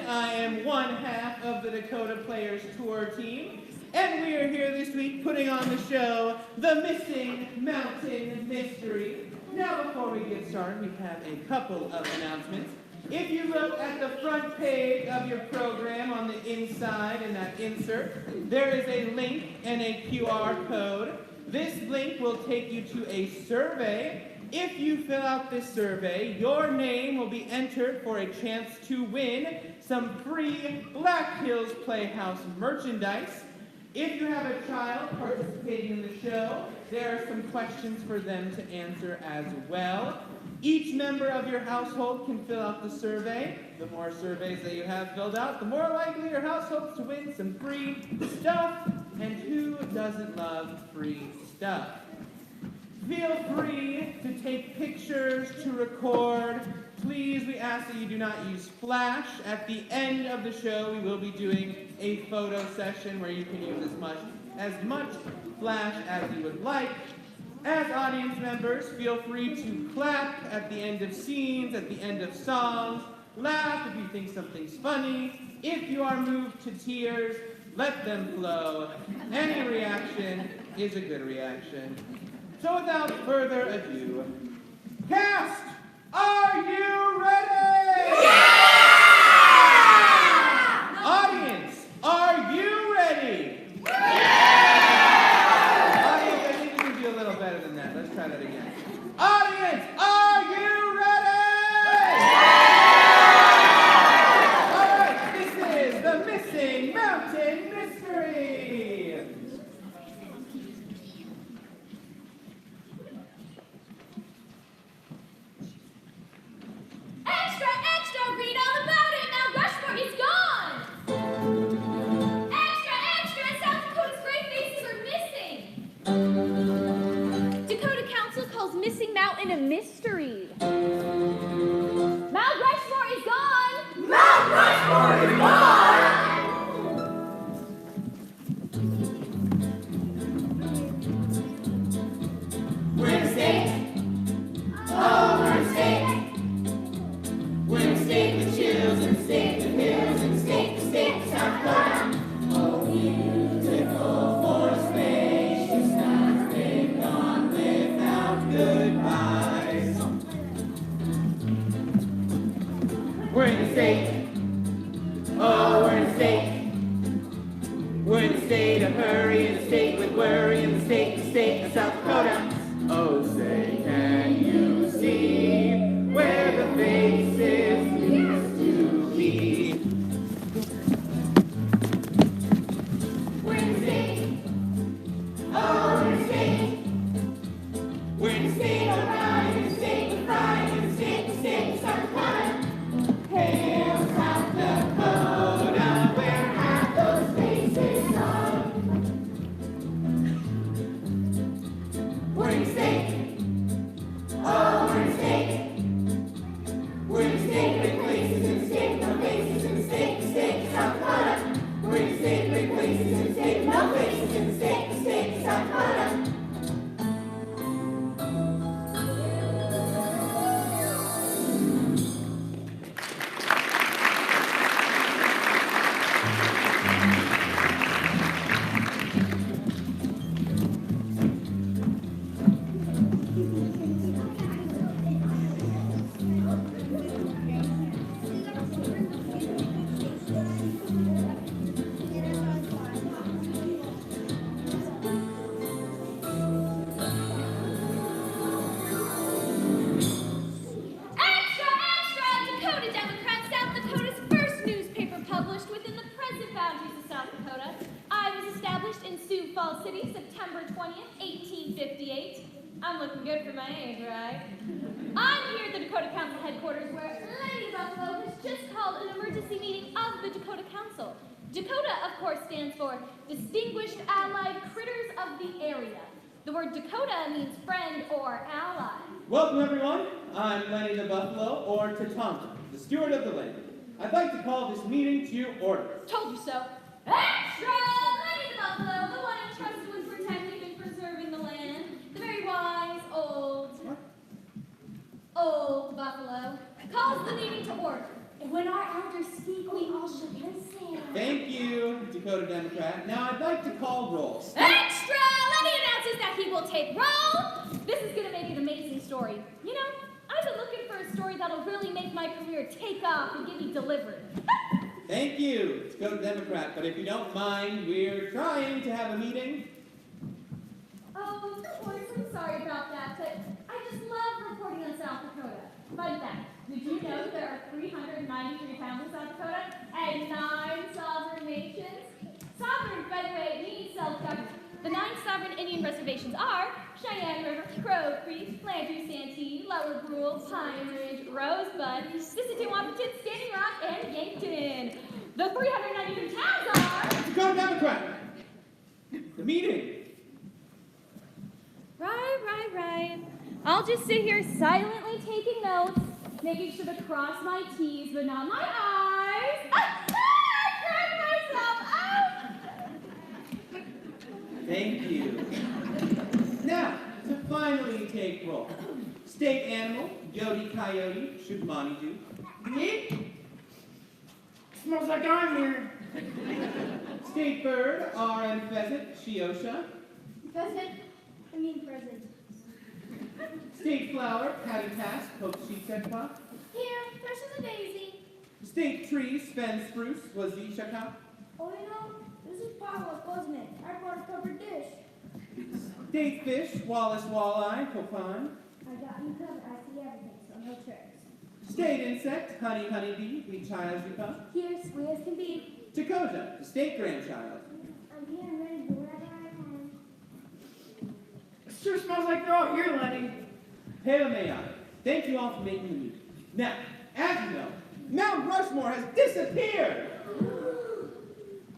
I am one half of the Dakota Players Tour team, and we are here this week putting on the show, The Missing Mountain Mystery. Now, before we get started, we have a couple of announcements. If you look at the front page of your program on the inside in that insert, there is a link and a QR code. This link will take you to a survey. If you fill out this survey, your name will be entered for a chance to win some free Black Hills Playhouse merchandise. If you have a child participating in the show, there are some questions for them to answer as well. Each member of your household can fill out the survey. The more surveys that you have filled out, the more likely your household is to win some free stuff. And who doesn't love free stuff? Feel free to take pictures, to record. Please, we ask that you do not use flash. At the end of the show, we will be doing a photo session where you can use as much flash as you would like. As audience members, feel free to clap at the end of scenes, at the end of songs. Laugh if you think something's funny. If you are moved to tears, let them flow. Any reaction is a good reaction. So without further ado, cast, are you ready? Yeah! Audience, are you ready? Yeah! Audience, I think we can do a little better than that. Let's try that again. Audience, are you ready? Yeah! All right, this is the Missing Mountain Mystery. Extra, extra, read all about it. Mount Rushmore is gone. Extra, extra, South Dakota's great faces are missing. Dakota Council calls Missing Mountain a mystery. Mount Rushmore is gone. Mount Rushmore is gone. We're in a state. Oh, we're in a state. We're in a state with chills, in a state with hills, in a state of South Dakota. Oh, beautiful for spaciousness, they've gone without goodbyes. We're in a state. Oh, we're in a state. We're in a state of hurry, in a state with worry, in the state of South Dakota. Oh, say, can you see where the faces used to be? We're in the state. Oh, we're in the state. We're in the state of pride, in the state of pride, in the state of South Dakota. Hail South Dakota, where have those faces gone? We're in the state. Oh, we're in the state. We're in the state of big places, in the state of no faces, in the state of South Dakota. We're in the state of big places, in the state of no faces, in the state of South Dakota. Extra, extra! Dakota Democrat, South Dakota's first newspaper published within the present boundaries of South Dakota. I was established in Sioux Falls City, September 20th, 1858. I'm looking good for my age, right? I'm here at the Dakota Council headquarters where Lady Buffalo has just called an emergency meeting of the Dakota Council. Dakota, of course, stands for Distinguished Allied Critters of the Area. The word Dakota means friend or ally. Welcome, everyone. I'm Lenny the Buffalo, or Tatanka, the steward of the land. I'd like to call this meeting to order. Told you so. Extra! Lenny the Buffalo, the one entrusted with protecting and preserving the land. The very wise, old Buffalo calls the meeting to order. And when our elders speak, we all should listen. Thank you, Dakota Democrat. Now I'd like to call roll. Extra! Lenny announces that he will take roll. This is going to make an amazing story. You know, I've been looking for a story that'll really make my career take off and get me delivered. Thank you, Dakota Democrat. But if you don't mind, we're trying to have a meeting. Oh, of course, I'm sorry about that, but I just love reporting on South Dakota. Fun fact, did you know there are 393 towns in South Dakota and 9 sovereign nations? Sovereign, by the way, means self-government. The 9 sovereign Indian reservations are Cheyenne River, Crow Creek, Landry Santee, Lower Brule, Pine Ridge, Rosebud, Mississippi, Washington, Standing Rock, and Yankton. The 393 towns are... Dakota Democrat! The meeting! Right. I'll just sit here silently taking notes, making sure to cross my T's but not my I's. I cracked myself out! Thank you. Now, to finally take roll. State animal, Yodi Coyote, Shukmani Doo. Me? Smells like I'm here. State bird, RN pheasant, Shiosha. Present. State flower, Patty Pass, Pope Sheepsetpa. Here, fresh as a daisy. State tree, Sven Spruce, Wazishaka. Oh, you know, this is potluck, wasn't it? I brought a covered dish. State fish, Wallace Walleye, Copan. I got you covered. I see everything, so no tricks. State insect, Honeybee, Vichayajuka. Here, sweet as can be. Dakota, the state grandchild. I'm here and ready to do whatever I can. Sure smells like they're all here, Lenny. Hail Maya. Thank you all for making the meeting. Now, as you know, Mount Rushmore has disappeared.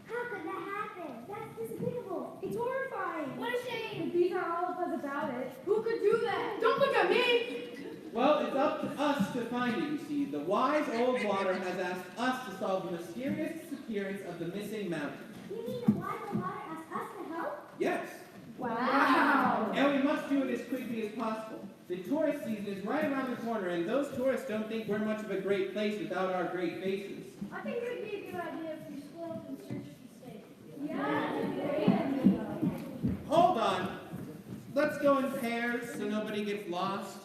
How could that happen? That's despicable. It's horrifying. What a shame. These are all of us about it. Who could do that? Don't look at me! Well, it's up to us to find it, you see. The wise old water has asked us to solve the mysterious disappearance of the missing mountain. You mean the wise old water asked us to help? Yes. Wow. And we must do it as quickly as possible. The tourist season is right around the corner, and those tourists don't think we're much of a great place without our great faces. I think it would be a good idea if we split up and search the state. Hold on. Let's go in pairs so nobody gets lost.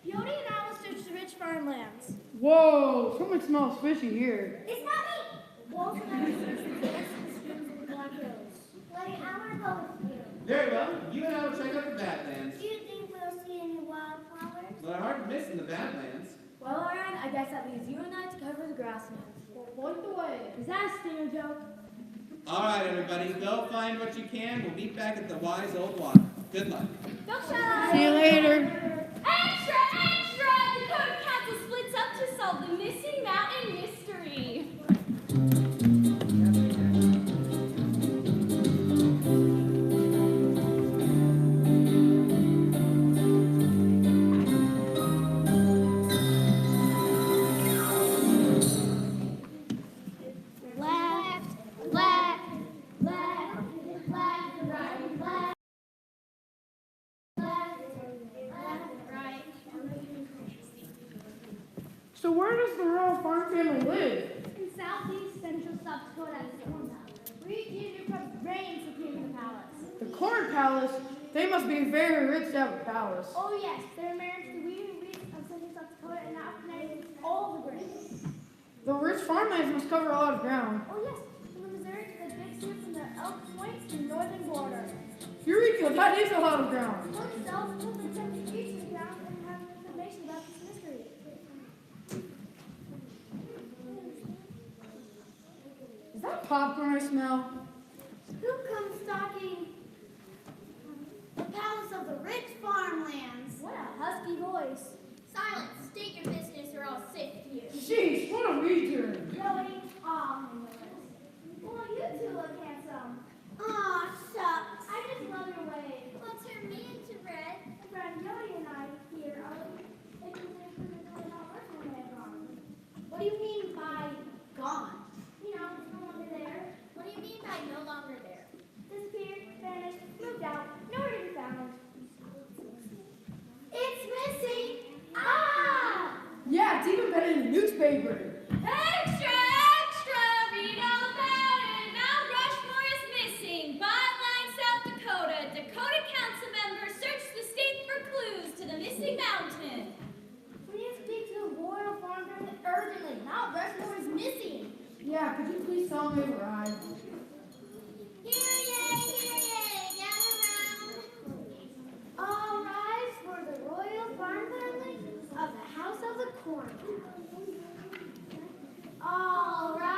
Yodi and I will search the rich farmlands. Whoa, something smells fishy here. It's not me! Walter and I will search the forests and streams of the Black Hills. Lenny, I want to go with you. Very well. You and I will check out the Badlands. Do you think we'll see any wildflowers? Well, hard to miss in the Badlands. Well, Aaron, I guess that leaves you and I to cover the grasslands. Well, point the way. Is that a stinger joke? All right, everybody. Go find what you can. We'll meet back at the wise old water. Good luck. Don't shut up. See you later. Extra! Dakota Council splits up to solve the missing mountain mystery. So where does the royal farm family live? In southeast central South Dakota is the Corn Palace. We used to put grains to clean the palace. The Corn Palace? They must be very rich to have a palace. Oh yes, they're married to the weaving reeds of central South Dakota and now connected all the grains. The rich farmlands must cover a lot of ground. Oh yes, from the Missouri to the Big Sioux from the Elk Point to the northern border. Eureka, that is a lot of ground. Most cells put the 70 feet to the ground and have information about this mystery. Is that popcorn I smell? Who comes stalking the palace of the rich farmlands? What a husky voice. Silence. State your business or I'll sift you. Jeez, what are we doing? Joey, well, you two look handsome. Aw, shucks. I just love your way. Well, turn me into red. My friend Jody and I here are interested in knowing how Rushmore may have gone. What do you mean by gone? You know, it's no longer there. What do you mean by no longer there? Disappeared, vanished, moved out, nowhere to be found. It's missing! Ah! Yeah, it's even been in the newspaper. Hey! missing. Yeah, could you please tell me where I... Gather round. All rise for the royal farm family of the House of the Corn. All rise.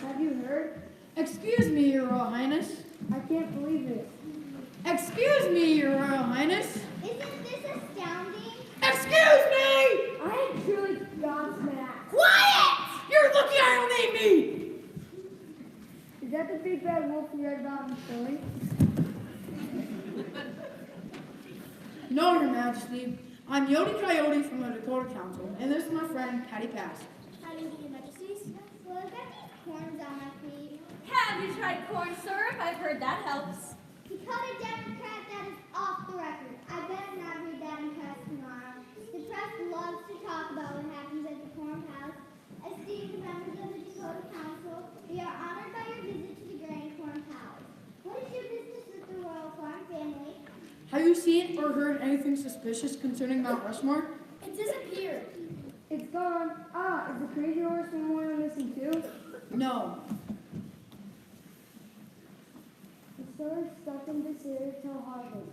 Have you heard? Excuse me, Your Royal Highness. I can't believe it. Excuse me, Your Royal Highness. Isn't this astounding? Excuse me! I am truly gobsmacked. Quiet! You're lucky I don't name me! Is that the big bad wolf you read about in the story? No, Your Majesty. I'm Yodi Coyote from the Dakota Council, and this is my friend, Patty Pass. How do you do, Your Majesties? Well, I've got these corns on my feet. Have you tried corn syrup? I've heard that helps. Dakota Democrat, that is off the record. I better not read that in press tomorrow. The press loves to talk about what happens at the Corn Palace. Esteemed members of the Dakota Council, we are honored by your visit to the Grand Corn Palace. What is your business with the Royal Farm family? Have you seen or heard anything suspicious concerning Mount Rushmore? It disappeared. It's gone. Ah, is the crazy horse memorial missing too? No. The story's stuck in this area till harvest.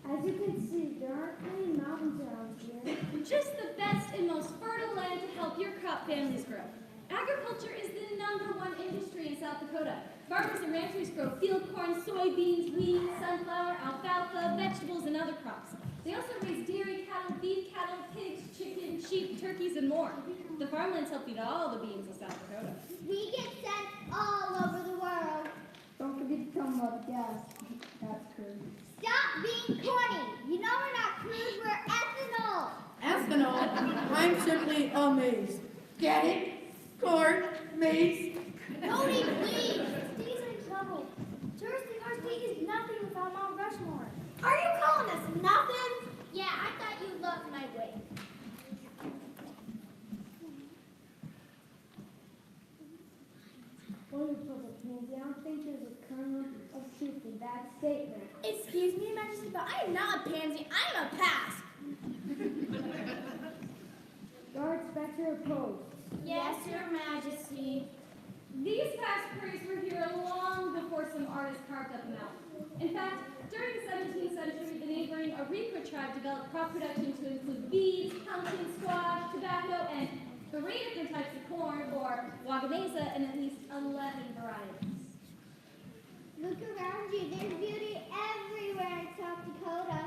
As you can see, there aren't many mountains around here. Just the best and most fertile land to help your crop families grow. Agriculture is the #1 industry in South Dakota. Farmers and ranchers grow field corn, soybeans, wheat, sunflower, alfalfa, vegetables, and other crops. They also raise dairy cattle, beef cattle, pigs, chickens, sheep, turkeys, and more. The farmlands help feed all the beings of South Dakota. We get sent all over the world. Don't forget to tell them about the gas. That's good. Stop being corny. You know we're not crude, we're ethanol. Ethanol. I'm simply amazed. Get it? Corn, maize. Cody, please. Steve's in trouble. Touristing our state is nothing without Mount Rushmore. Are you calling us nothing? Yeah, I thought you loved my way. Wonderful, Pansy. I don't think there's a kernel of truth in that statement. Excuse me, Your Majesty, but I am not a pansy. I am a pass. Guards, back to your posts. Yes, Your Majesty. These past prairies were here long before some artists carved up a mountain. In fact, during the 17th century, the neighboring Arequa tribe developed crop production to include beans, pumpkin, squash, tobacco, and 3 different types of corn, or wagamesa, and at least 11 varieties. Look around you. There's beauty everywhere in South Dakota.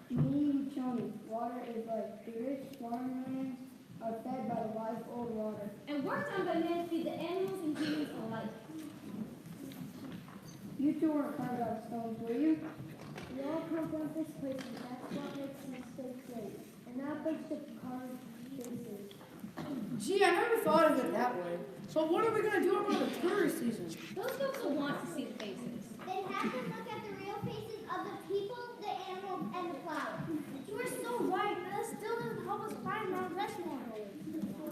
Me, Chummy. Water is like the rich farmlands are fed by the life old water. And work done by men to feed the animals and humans alike. You two weren't carved out of stones, were you? We all come from this place, and that's what makes us so great. And that bunch of carved faces. Gee, I never thought of it that way. So what are we going to do about the tourist season? Those folks will want to see the faces. Then have them look at the real faces of the people, the animals, and the flowers. You are so right, but that still doesn't help us find Mount Rushmore.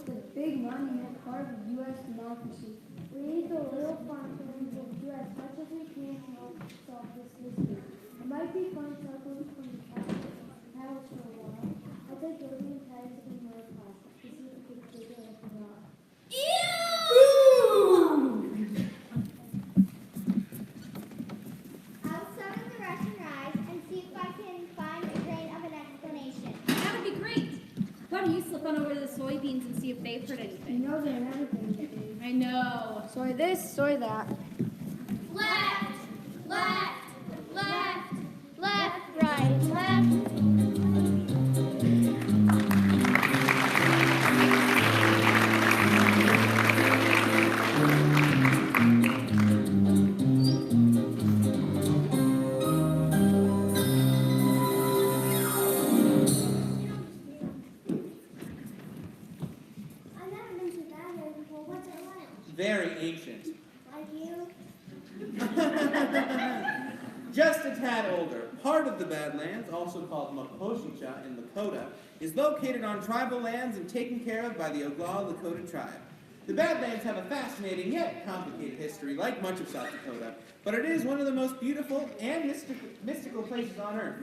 The big monument part of U.S. democracy. We need the little farm families to do as much as we can to help solve this mystery. It might be fun circling from the palace for a while. I'll take Yogi and Patty to the mother class to see if we can figure anything out. I'll summon the Russian rise and see if I can find a grain of an explanation. That would be great. Why don't you slip on over to the soybeans and see if they've heard You anything? know they're everything, Dave. I know. Soy this, soy that. Left, left, left, left, right, left. very ancient. Like you? Just a tad older, part of the Badlands, also called Makoshicha in Lakota, is located on tribal lands and taken care of by the Oglala Lakota tribe. The Badlands have a fascinating yet complicated history, like much of South Dakota, but it is one of the most beautiful and mystical places on earth.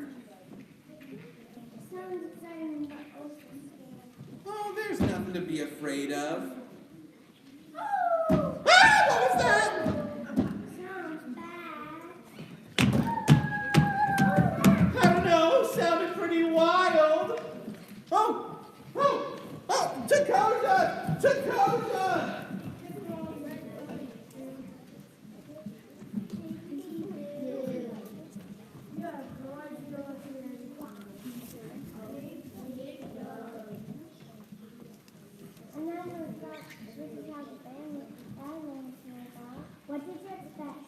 Sounds exciting, but also scary. Oh, there's nothing to be afraid of. Oh! Ah, what was that? Sounds bad. I don't know, sounded pretty wild. Oh, Dakota! Dakota! What did you expect?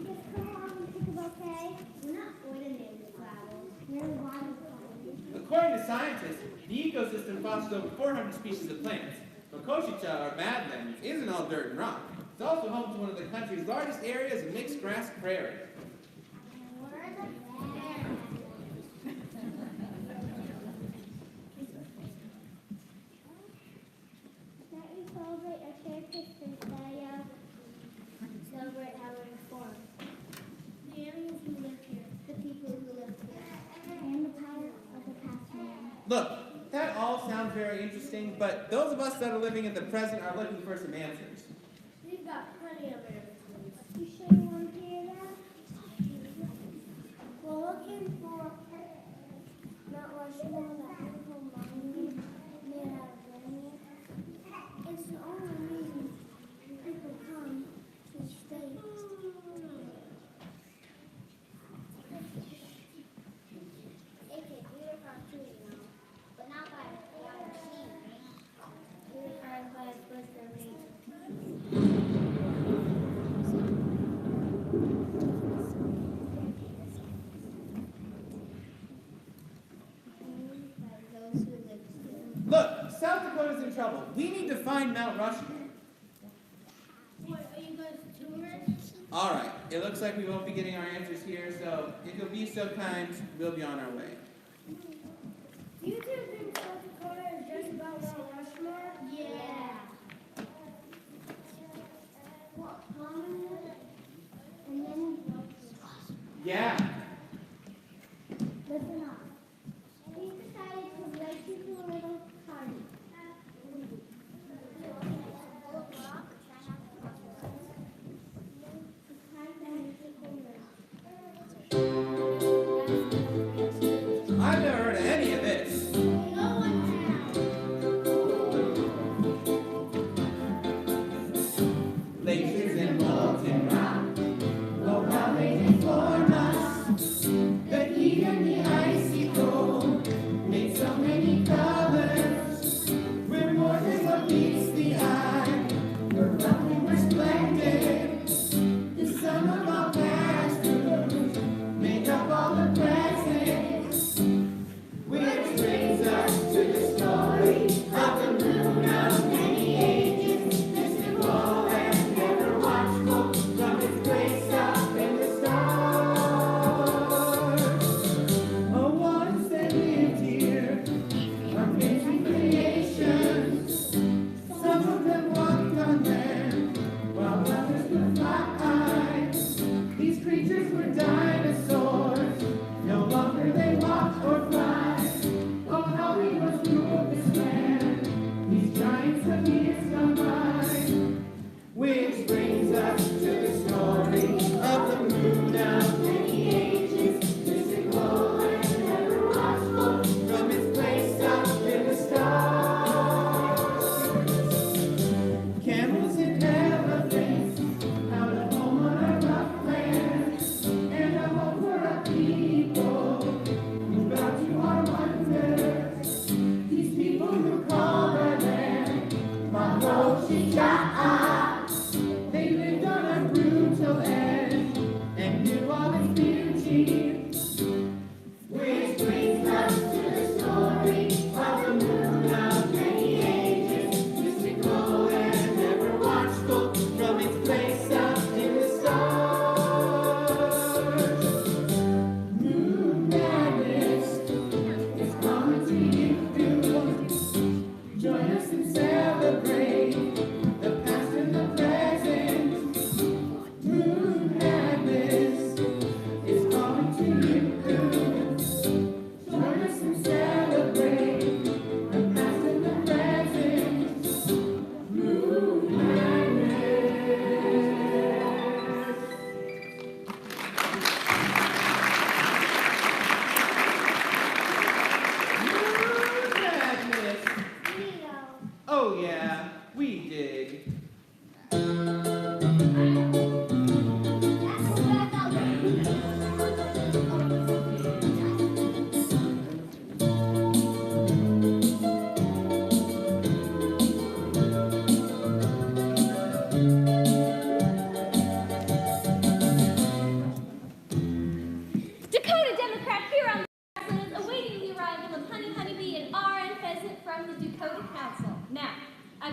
Just come along and think of okay? We're not ordinary flowers. We're wildflowers. According to scientists, the ecosystem fosters over 400 species of plants. Makoshicha, or Badlands, isn't all dirt and rock. It's also home to one of the country's largest areas of mixed grass prairie. What are the bears? Don't you celebrate our character's birthday? Celebrate how we're formed. The aliens who live here, the people who live here, and the power of the past man. Look, that all sounds very interesting, but those of us that are living in the present are looking for some answers. We've got plenty of answers. You sure you want to hear that? We're looking for Mount Rushmore, that beautiful monument made out of granite. It's the only reason people come to the States. It can be a cartoon, but not by a machine, right? It was by a Swiss made. Look, South Dakota's in trouble. We need to find Mount Rushmore. What, are you guys tourists? All right, it looks like we won't be getting our answers here, so if you'll be so kind, we'll be on our way. You two think South Dakota is just about Mount Rushmore? Yeah. What, Honolulu? And then Yeah. listen up. We decided to race you to a little party. I've never heard of any of this. No one has. Glaciers and molten rock. Oh, how they deform us.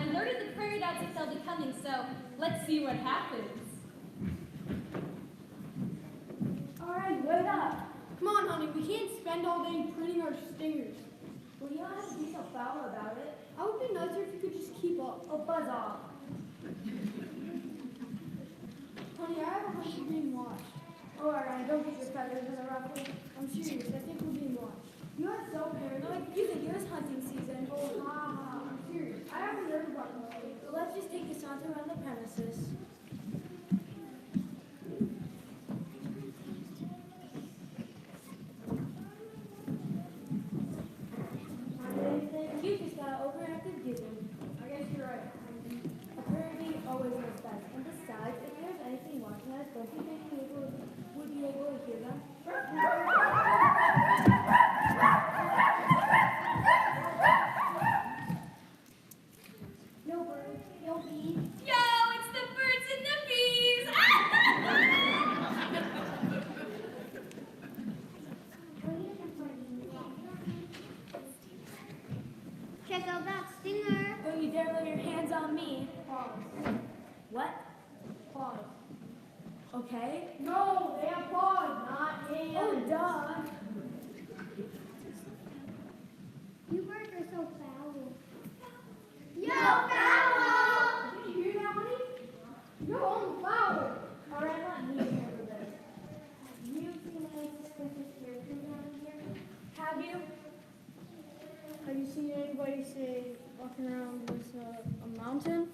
I alerted the prairie dogs that they'll be coming, so let's see what happens. All right, wait up. Come on, honey, we can't spend all day printing our stingers. Well, you don't have to be so foul about it. I would be nicer if you could just keep up. Oh, buzz off. Honey, I have a hunch we're being watched. Oh, all right, don't get your feathers in a ruffle. I'm serious, I think we're being watched. You are so paranoid. You think it was hunting season. Oh, ha ha, I'm serious. I haven't heard about this. So let's just take a saunter around the premises. You just got an overactive gizzard. I guess you're right. A prairie always knows best. And besides, if there's anything watching us, don't you think we would be able to hear them? No birds, no bees. Yo, it's the birds and the bees! Check out that stinger. Don't you dare lay your hands on me. Pause. What? Pause. Okay. No, they have paws, not hands. Oh, duh. You birds are so foul. Yo, foul! Did you hear that, honey? You're on the flower. All right, let me handle this. You've seen any suspicious characters around here? Have you? Have you seen anybody say walking around with a mountain?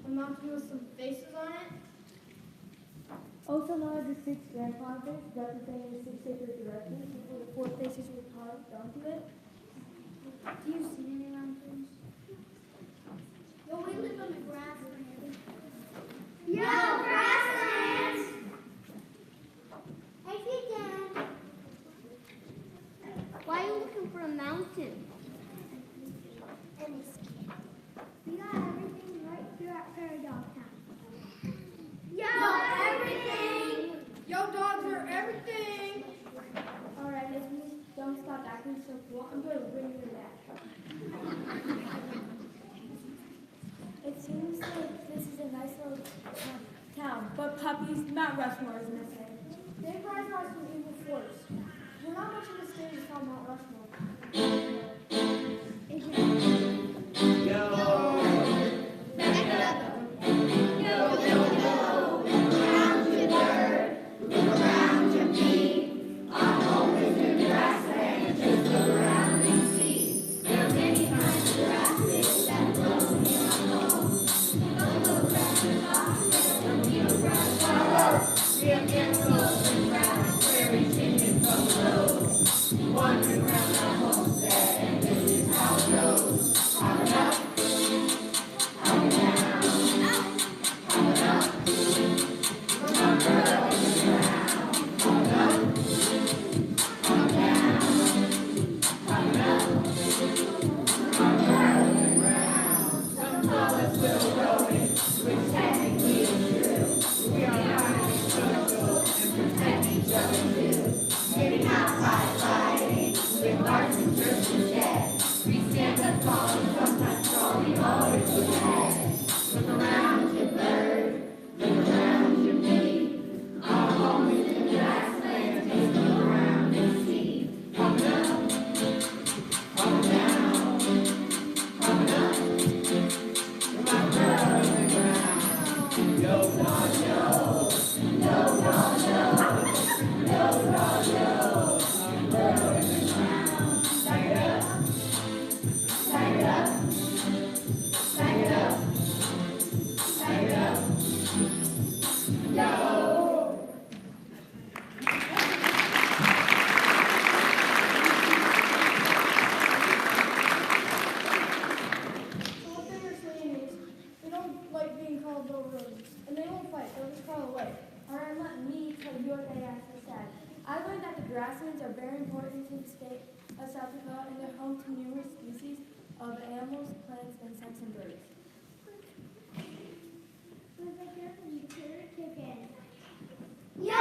A mountain with some faces on it? Also known as the six grandfathers, representing the six sacred directions before the four faces were carved onto it. Do you see any mountains? No, we live on the grassland. Yo, grasslands! Hey, Dan. Why are you looking for a mountain? We got everything right here at Prairie Dog Town. Yo, everything! Yo, dogs are everything! All right, if you don't stop acting so cool, I'm going to bring you back. It seems like this is a nice little town, but puppies, Mount Rushmore is missing. They prize us from evil force. We're not much of a stage called Mount Rushmore. Grasslands are very important to the state of South Dakota, and they're home to numerous species of animals, plants, insects, and birds. Yo,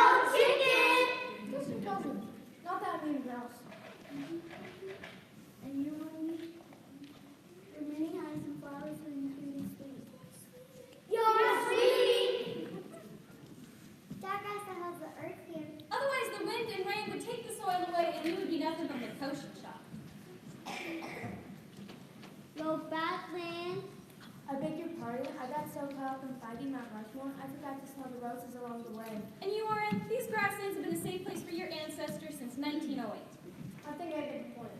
up and fighting Mount Rushmore, I forgot to smell the roses along the way. And you, Warren, these grasslands have been a safe place for your ancestors since 1908. I think I get the point.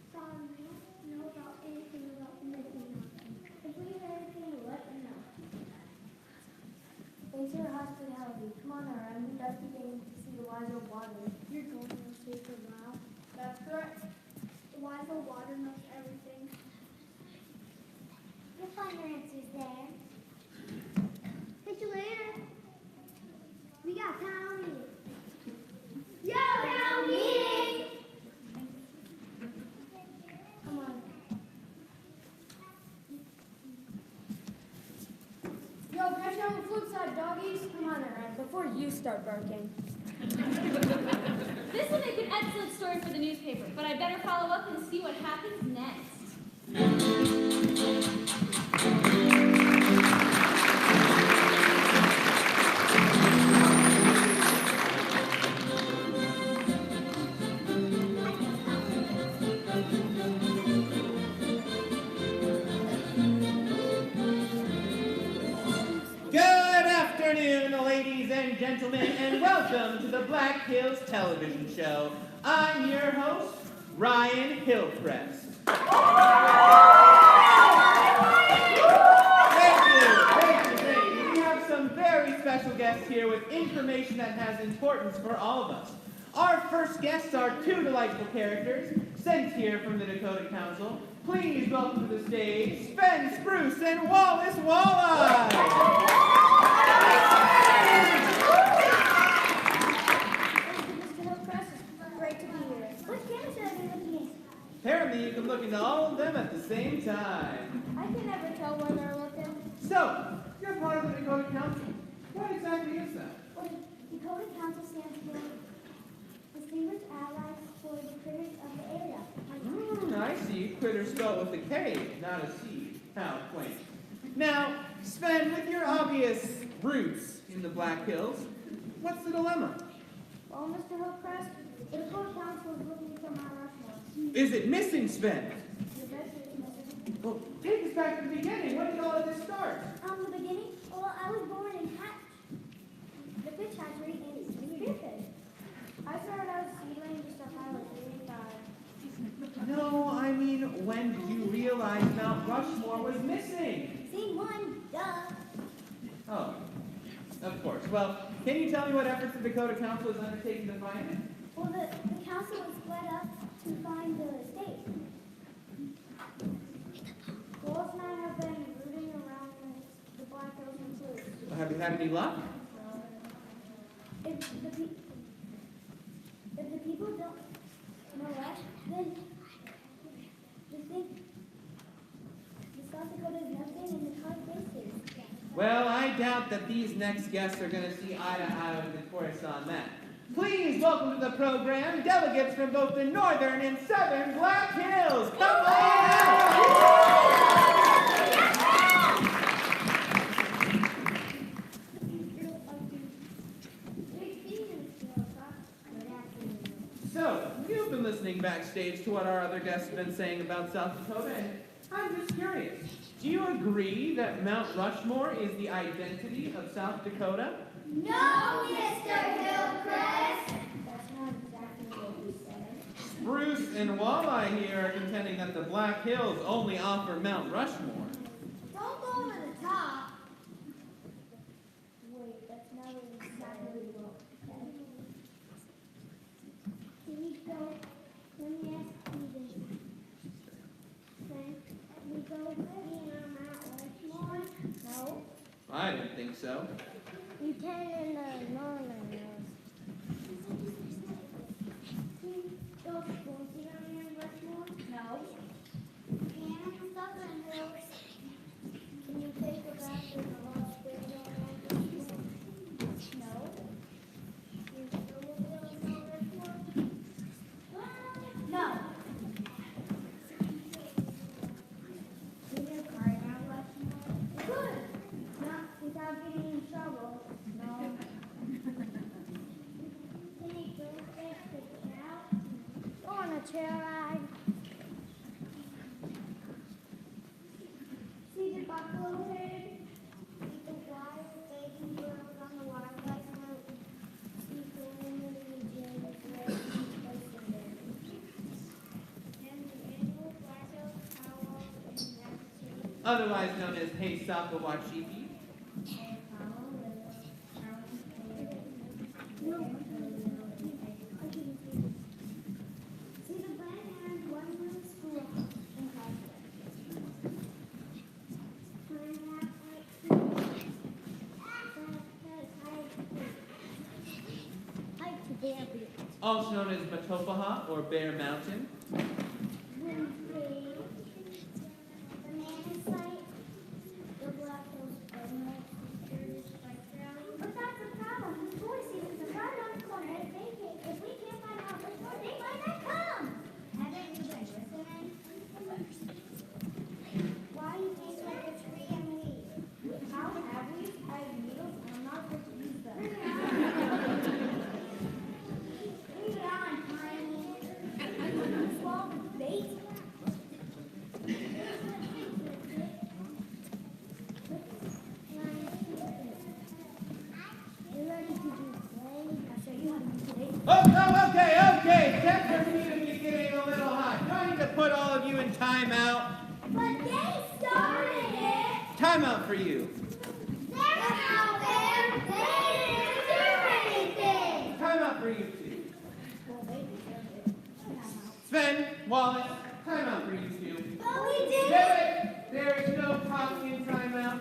Tom, you don't know about anything about the missing mountain. If we hear anything, let me know. Thanks for your hospitality. Come on, Aaron. We'd love to get to see the wise old water. You're going to sleep for now. That's correct. The wise old water knows everything. You'll find your answers there. Catch you later. We got town meeting. Yo, town meeting! Come on. Yo, catch you on the flip side, doggies. Come on, Aaron, before you start barking. This will make an excellent story for the newspaper, but I better follow up and see what happens next. Good afternoon, ladies and gentlemen, and welcome to the Black Hills Television Show. I'm your host, Ryan Hillcrest. Thank you. We have some very special guests here with information that has importance for all of us. Our first guests are two delightful characters sent here from the Dakota Council. Please welcome to the stage Sven Spruce and Wallace Walleye. Mr. Hillcrest, it's great to be here. What cameras are you looking at? Apparently you can look into all of them at the same time. I can never tell where they're looking. So, you're part of the Dakota Council. What exactly is that? Well, the Dakota Council stands for Distinguished Allies for the Critters of the Area. I see. Critter spelled with a K, not a C. How quaint. Now, Sven, with your obvious roots in the Black Hills, what's the dilemma? Well, Mr. Hillcrest, the Dakota Council is looking for Mount Rushmore. Is it missing, Sven? The best is missing. Well, take us back to the beginning. When did all of this start? The beginning? Well, I was born in the fish hatchery in Spearfish. I started out seedling just a pilot 85. No, I mean, when did you realize Mount Rushmore was missing? Scene one, duh. Oh, of course. Well, can you tell me what efforts the Dakota Council is undertaking to find it? Well, the council was split up to find the state. Wallace and I have been rooting around the Black Hills and Blues. Well, have you had any luck? If the people don't know us, then they think the South Dakota is nothing and the card faces. Well, I doubt that these next guests are going to see eye to eye with us on that. Please welcome to the program delegates from both the northern and southern Black Hills. Come on out! So, you've been listening backstage to what our other guests have been saying about South Dakota, and I'm just curious. Do you agree that Mount Rushmore is the identity of South Dakota? No, Mr. Hillcrest! That's not exactly what we said. Spruce and Walleye here are contending that the Black Hills only offer Mount Rushmore. Don't go over the top. Wait, that's not exactly what we said. Let me ask you this. Can we go skiing on Mount Rushmore? No. I didn't think so. You can in the northern hills. Can we go skiing on Mount Rushmore? No. And Southern Hills. Can you take a bath in the hospital on Mount Rushmore? No. Can you go on Mount Rushmore? No. Can you cry Mount Rushmore? Good. Not without getting in trouble. No. Can you go back to the cow? Oh, otherwise known as Heisakawachipi. See the band and one room schoolhouse in Cosgrove. Also known as Matopaha or Bear Mountain. But that's the problem. This boy season is right around the corner. If we can't find out which door, they might not come. Haven't you been listening? Why do you think like a tree and leaves? How have we? I have needles and I'm not supposed to use them. Leave it on, Tiny. Swallow the bait. You're ready to do play? I'll show you how to do today. Oh, okay. Tempers seem to be getting a little hot. Do I need to put all of you in timeout? But they started it. Timeout for you. They're out there. They didn't do anything. Timeout for you two. Sven, Wallace, timeout for you two. But we did. David, there is no talking in timeout.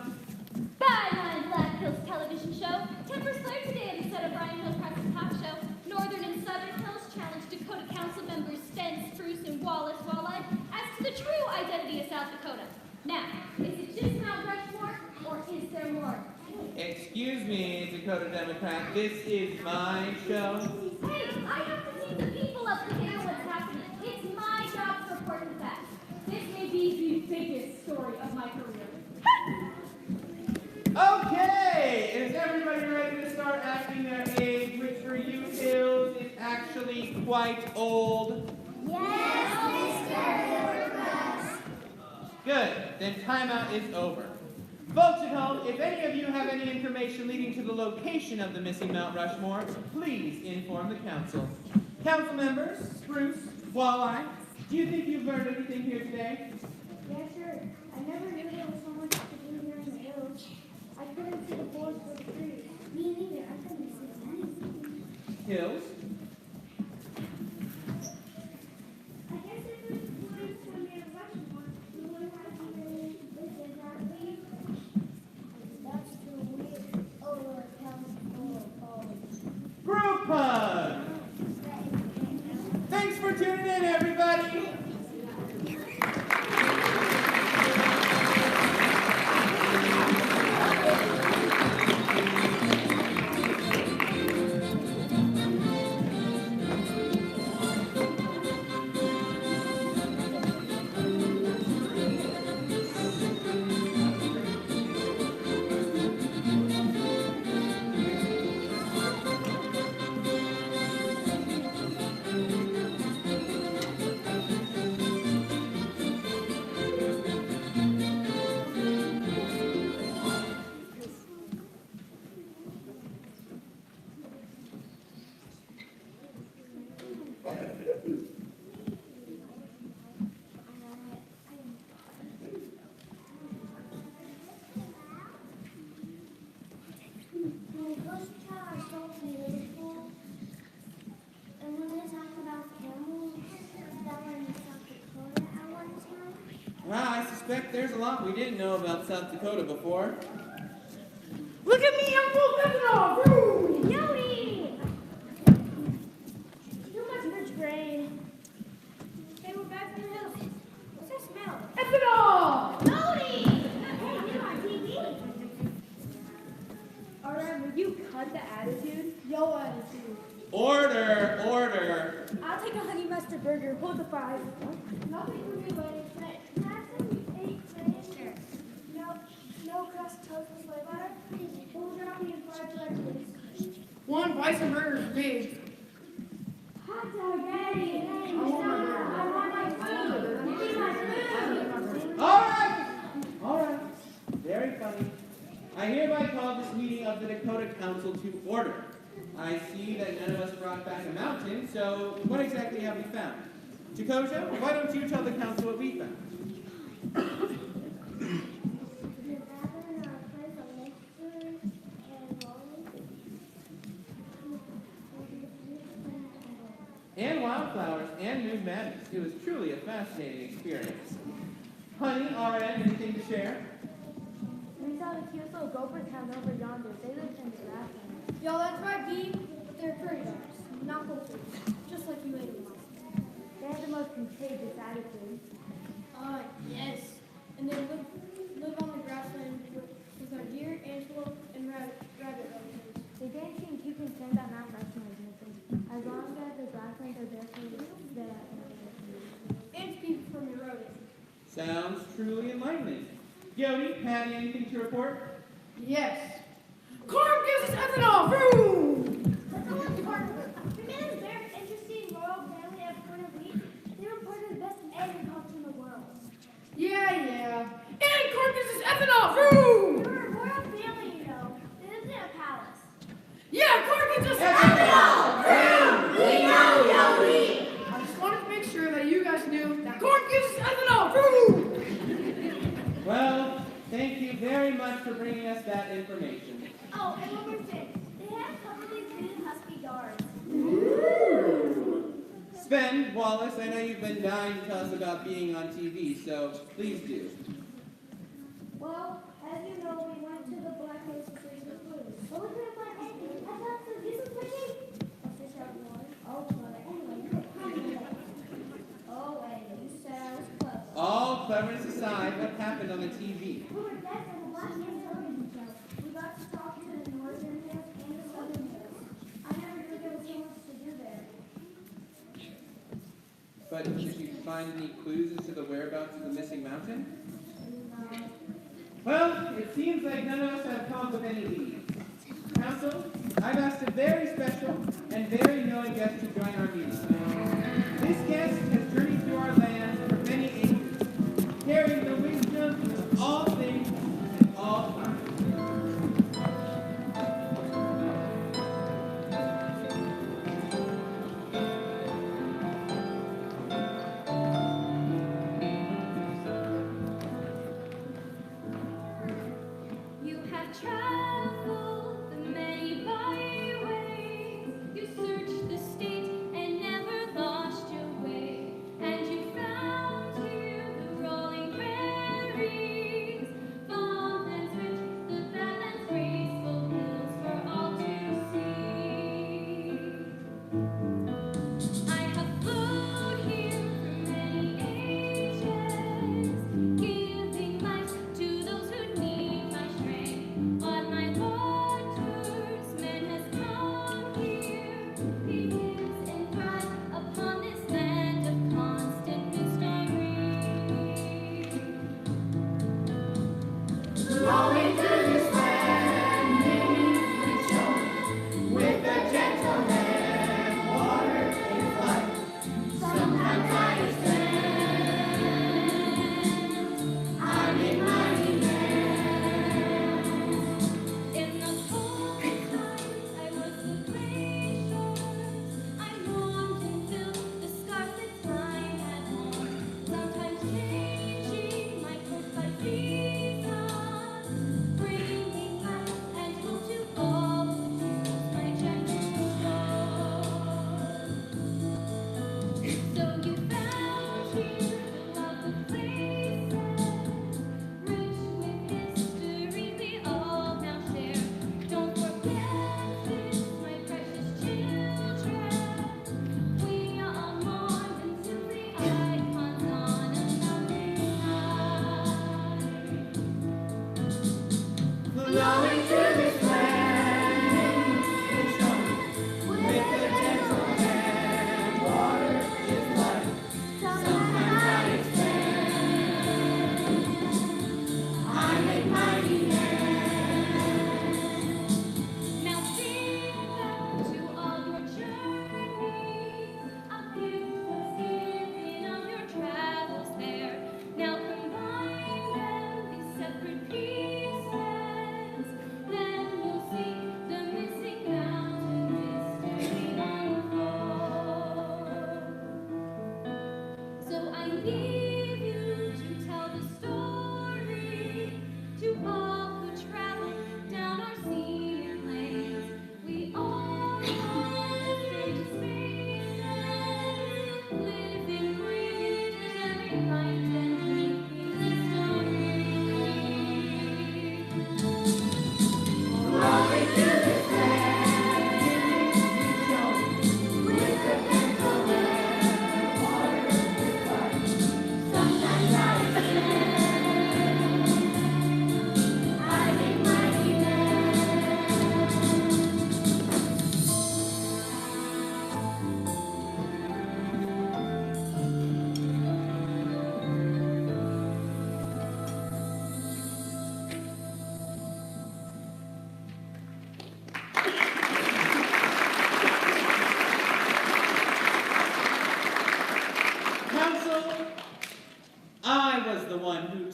Byline Black Hills television show. Tempers flare today at the set of Brian Hillcrest's talk show. Northern and Southern Hills challenge Dakota Council members Sten, Spruce, and Wallace Walleye as to the true identity of South Dakota. Now, is it just Mount Rushmore, or is there more? Excuse me, Dakota Democrat. This is my show. Hey, I have to see the people up to hear what's happening. It's my job to report the facts. This may be the biggest story of my career. Okay, is everybody ready to start acting their age, which for you Hills is actually quite old? Yes, Mr. Good, then timeout is over. Folks at home, if any of you have any information leading to the location of the missing Mount Rushmore, please inform the council. Council members, Spruce, Walleye, do you think you've learned anything here today? Yeah, sure. I never knew there was so much to do here in the hills. I couldn't see the forest for the trees. Me neither. I couldn't see anything. Hills? I guess if we wanted to be a Rushmore, we would have to really listen, not leave. That's too weird. Oh, it comes full of balls. Group hug! Thanks for tuning in, everybody! Well, I suspect there's a lot we didn't know about South Dakota before. Look at me, I'm full ethanol! Woo! Yummy! Too much rich grain. Hey, we're back in the hills. What's that smell? Ethanol! Tony! Hey, you're on TV. Alright, will you cut the attitude? Yo attitude. Order! I'll take a honey mustard burger. Hold the 5. Nothing for me, buddy. Can I have some 8 grains? Sure. No crust toast with soy butter? We'll drop me in 5 bread, please. 1 bison burger for me. Hot dog, Daddy. I want my burger. I want my food. Give me my food. Alright! Very funny. I hereby call this meeting of the Dakota Council to order. I see that none of us brought back a mountain, so what exactly have we found? Jacosia, why don't you tell the council what we found? brand new madness. It was truly a fascinating experience. Honey, RN, anything to share? We saw the cute little gophers hound over yonder. They lived in the grassland. Yo, that's right, B. But they're prairie dogs, not gophers. Just like you ate them. They had the most contagious attitude. Yes. And they live on the grassland with our deer, antelope, and rabbit relatives. They didn't seem too concerned about not recognizing them. As long as the grasslands are there for the And people from your rodent. Sounds truly enlightening. Yodi, Patty, anything to report? Yes. Corn gives us ethanol. Vroom! Let's go on Park. We met a very interesting royal family at Point of Wheat. They were part of the best agriculture in the world. Yeah. And corn gives us ethanol. Vroom! They were a royal family, you know. They lived in a palace. Yeah, corn gives us ethanol. Vroom! We know, Yodi! I just wanted to make sure that you guys knew that corn gives us ethanol. Vroom! Well, thank you very much for bringing us that information. Oh, and one more thing. They had a couple of these good husky guards. Sven, Wallace, I know you've been dying to tell us about being on TV, so please do. Well, as you know, we went to the Black Hills to see the blues. Oh, we could have went anything. I thought so. This was pretty. A fish out of water. Oh, but anyway, you could come. Oh, and you said I was close. All cleverness aside, what happened on the TV? We were guests on the Black Hills television show. We got to talk to the northern hills and the southern hills. I never knew there was so much to do there. But did you find any clues as to the whereabouts of the missing mountain? Well, it seems like none of us have come up with any leads. Council, I've asked a very special and very knowing guest to join our meeting. This guest has journeyed through our land for many ages, carrying the wisdom of all things and all times. You have traveled the many byways. You searched the state and never lost your way. And you found here the rolling prairies, farmlands rich, the badlands graceful hills for all to see. I have flowed here for many ages, giving life to those who need my strength. On my waters, man has come here. He lives and thrives upon this land of constant mystery. Flowing through this land, beneath the shore, with the gentle hand, water is life. Sometimes I stand, I'm in mighty land. In the cold times, I was the glaciers. I longed and filled the scarlet time at home. Sometimes changing my course by seasons, bringing life and hope to all who use my gentle shore. So you found here the love of places, rich with history we all now share. Don't forget this, my precious children. We are more than simply icons on a mountain high. Flowing through this land, beneath the shore, with the gentle hand, water is life. Sometimes I stand, I'm in mighty land. Now think back to all your journeys, a beautiful season of your travels there. Now combine them, these separate pieces, then you'll see the missing mountain mystery unfold. So I leave you to tell the story to all who travel down our scenic lanes. We all know the same spaces, live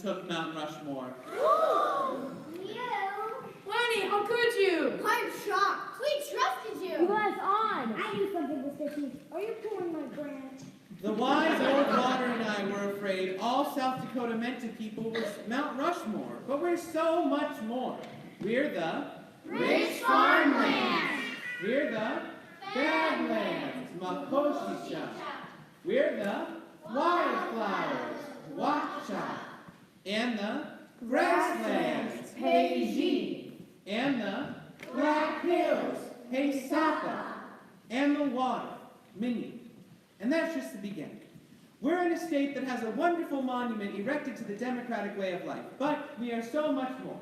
took Mount Rushmore. You? Lenny, how could you? I'm shocked. We trusted you. You was on. I knew something was fishy. Are you pulling my branch? The wise old water and I were afraid all South Dakota meant to people was Mount Rushmore, but we're so much more. We're the Rich farmland. We're the Badlands, Makoshisha. We're the Wildflowers, Wacha. And the Grasslands, Heiji. And the Black Hills, Heisaka. And the water, Mini. And that's just the beginning. We're in a state that has a wonderful monument erected to the democratic way of life, but we are so much more.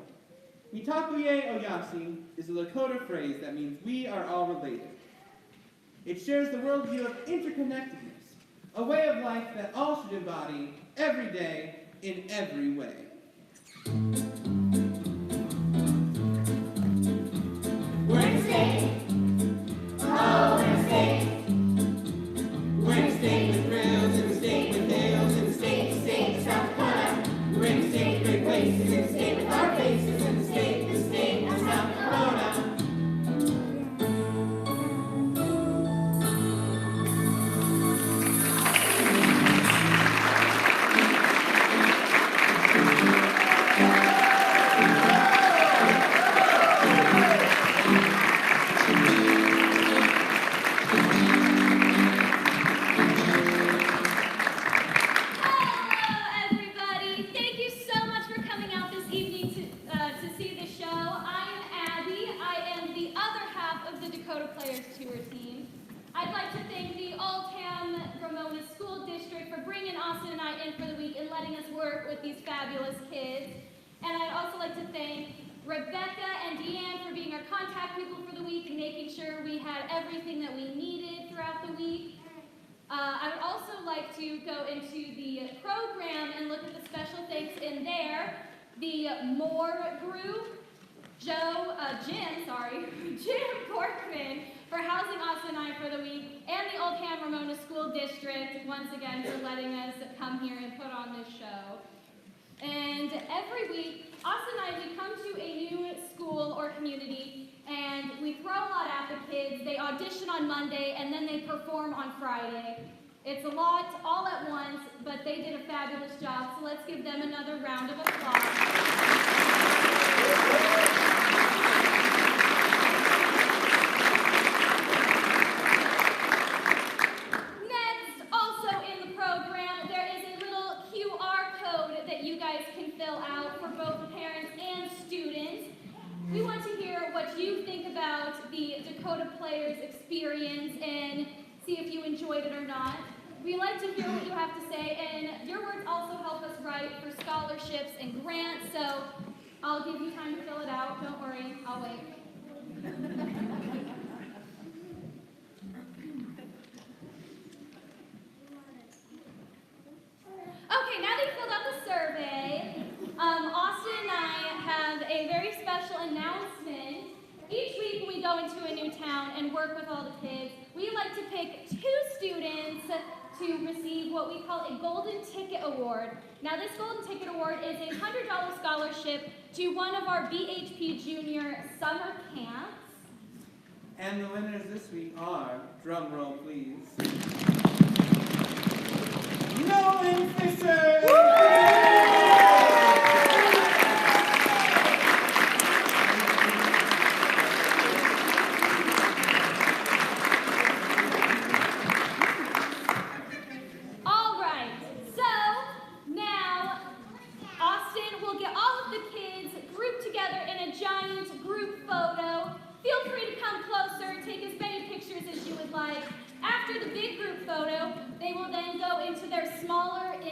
Mitakuye Oyasi is a Lakota phrase that means we are all related. It shares the worldview of interconnectedness, a way of life that all should embody every day in every way. We're in a state. Oh, we're in a state. We're in a state with thrills, in a state with hills, in a state of South Dakota. We're in a state with great places, in a state with our faces, in a state of South Dakota. I'd like to thank the Oldham-Ramona School District for bringing Austin and I in for the week and letting us work with these fabulous kids. And I'd also like to thank Rebecca and Deanne for being our contact people for the week and making sure we had everything that we needed throughout the week. I would also like to go into the program and look at the special thanks in there. The Moore Group, Jim Corkman for housing Austin and I for the week, and the Oldham-Ramona School District, once again, for letting us come here and put on this show. And every week, Austin and I, we come to a new school or community, and we throw a lot at the kids. They audition on Monday, and then they perform on Friday. It's a lot all at once, but they did a fabulous job, so let's give them another round of applause. We want to hear what you think about the Dakota Players experience and see if you enjoyed it or not. We like to hear what you have to say, and your words also help us write for scholarships and grants, so I'll give you time to fill it out. Don't worry, I'll wait. Okay, now that you filled out the survey, Austin and I have a very special announcement. Each week when we go into a new town and work with all the kids, we like to pick 2 students to receive what we call a Golden Ticket Award. Now this Golden Ticket Award is a $100 scholarship to one of our BHP Junior summer camps. And the winners this week are, drum roll please, Nolan Fisher!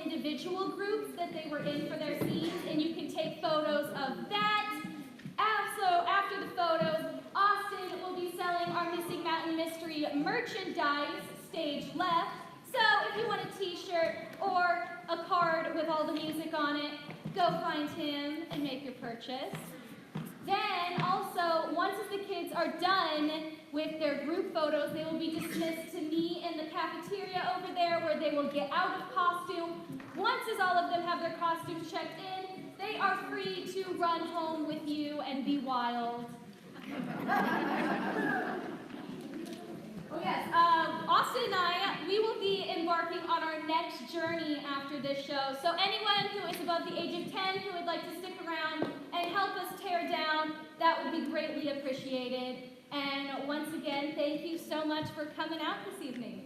Individual groups that they were in for their scenes, and you can take photos of that. Also, after the photos, Austin will be selling our Missing Mountain Mystery merchandise, stage left. So if you want a t-shirt or a card with all the music on it, go find him and make your purchase. Then also, once the kids are done with their group photos, they will be dismissed to me in the cafeteria over there where they will get out of costume. Once as all of them have their costumes checked in, they are free to run home with you and be wild. Oh yes, Austin and I, we will be embarking on our next journey after this show. So anyone who is above the age of 10 who would like to stick around and help us tear down, that would be greatly appreciated. And once again, thank you so much for coming out this evening.